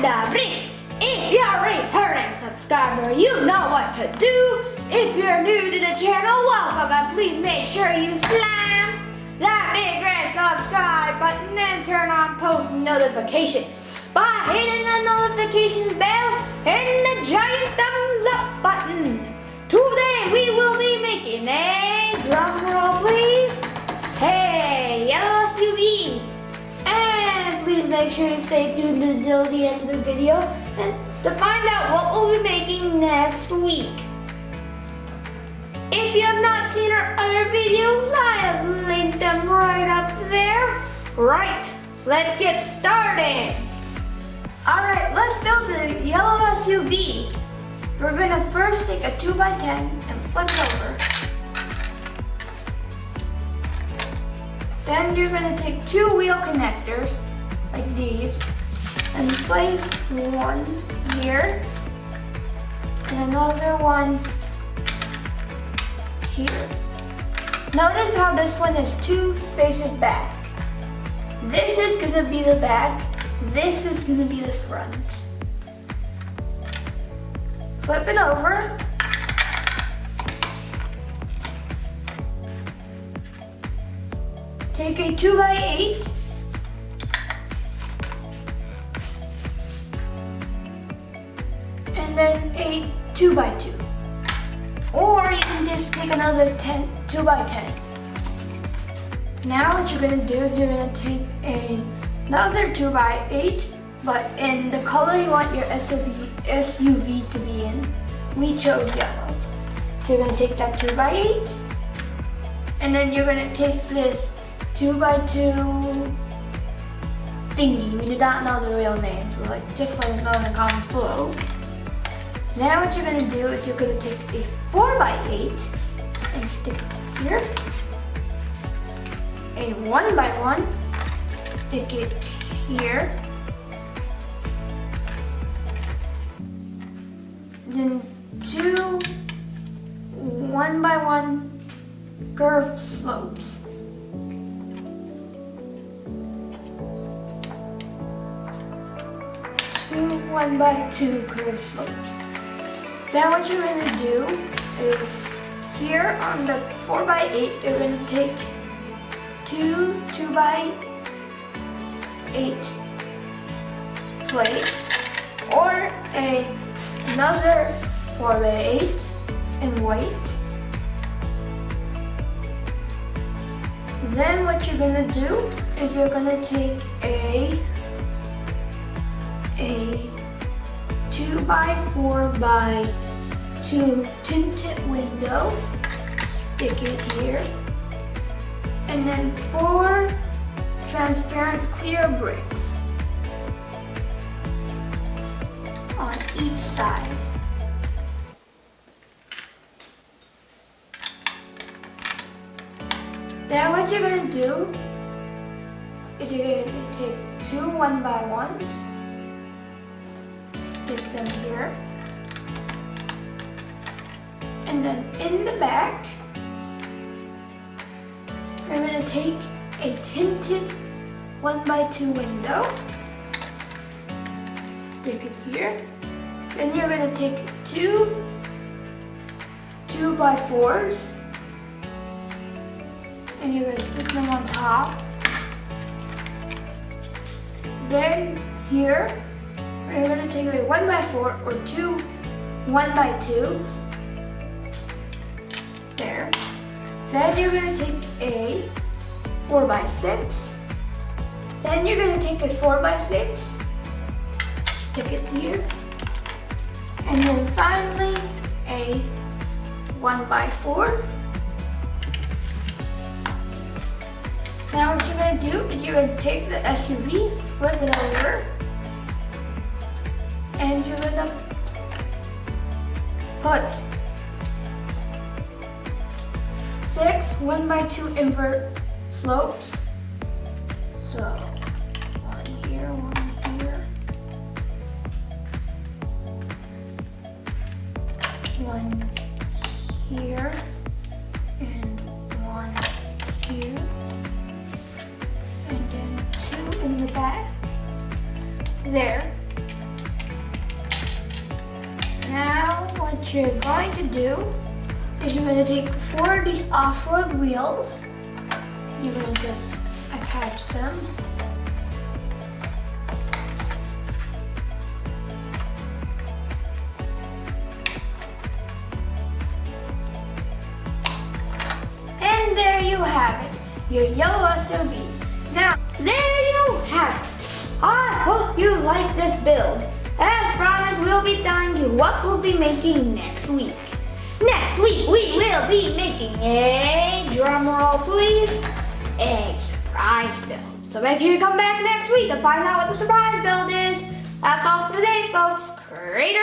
the brink. If you're a returning subscriber, you know what to do. If you're new to the channel, welcome, and please make sure you slam that big red subscribe button and turn on post notifications by hitting the notifications bell and the giant thumbs up button. Today we will be making a drum roll, please. Hey, yellow SUV. And please make sure you stay tuned until the end of the video and to find out what we'll be making next week. If you have not seen our other videos, I have linked them right up there. Right, let's get started. Alright, let's build the yellow SUV. We're gonna first take a 2x10 and flip it over. Then you're gonna take two wheel connectors, like these, and place one here, and another one here. Notice how this one is two spaces back. This is gonna be the back, this is gonna be the front. Flip it over. Take a 2x8. And then a 2x2. Or you can just take another 2x10. Now what you're gonna do is you're gonna take another 2x8, but in the color you want your SUV to be in. We chose yellow. So you're gonna take that 2x8, and then you're gonna take this 2x2 thingy. We do not know the real name, so just let us know in the comments below. Now what you're gonna do is you're gonna take a 4x8 and stick it here. A 1x1, stick it here. Then two 1x1 curved slopes. Two 1x2 curved slopes. Then what you're going to do is here on the 4x8, you're going to take two 2x8 plates or another 4x8 in white. Then what you're going to do is you're going to take a 2x4x2 tinted window, stick it here, and then 4 transparent clear bricks on each side. Then what you're going to do is you're going to take two 1x1s, stick them here, and then in the back we're going to take a tinted 1x2 window, stick it here, then you're going to take two 2x4s and you're going to stick them on top. Then here we're going to take a 1x4 or two 1x2s. There. Then you're going to take a 4x6. Then you're going to take a 4x6, stick it here. And then finally a 1x4. Now what you're going to do is you're going to take the SUV, flip it over, and you're going to put 6 1x2 invert slopes. So one here, one here, and one here, and then 2 in the back. There. Now what you're going to do is you're going to take 4 of these off-road wheels. You're going to just attach them. And there you have it, your yellow SUV. Now, there you have it. I hope you like this build. As promised, we'll be telling you what we'll be making next week. Next week, we will be making a, drum roll please, a surprise build. So make sure you come back next week to find out what the surprise build is. That's all for today, folks. Crater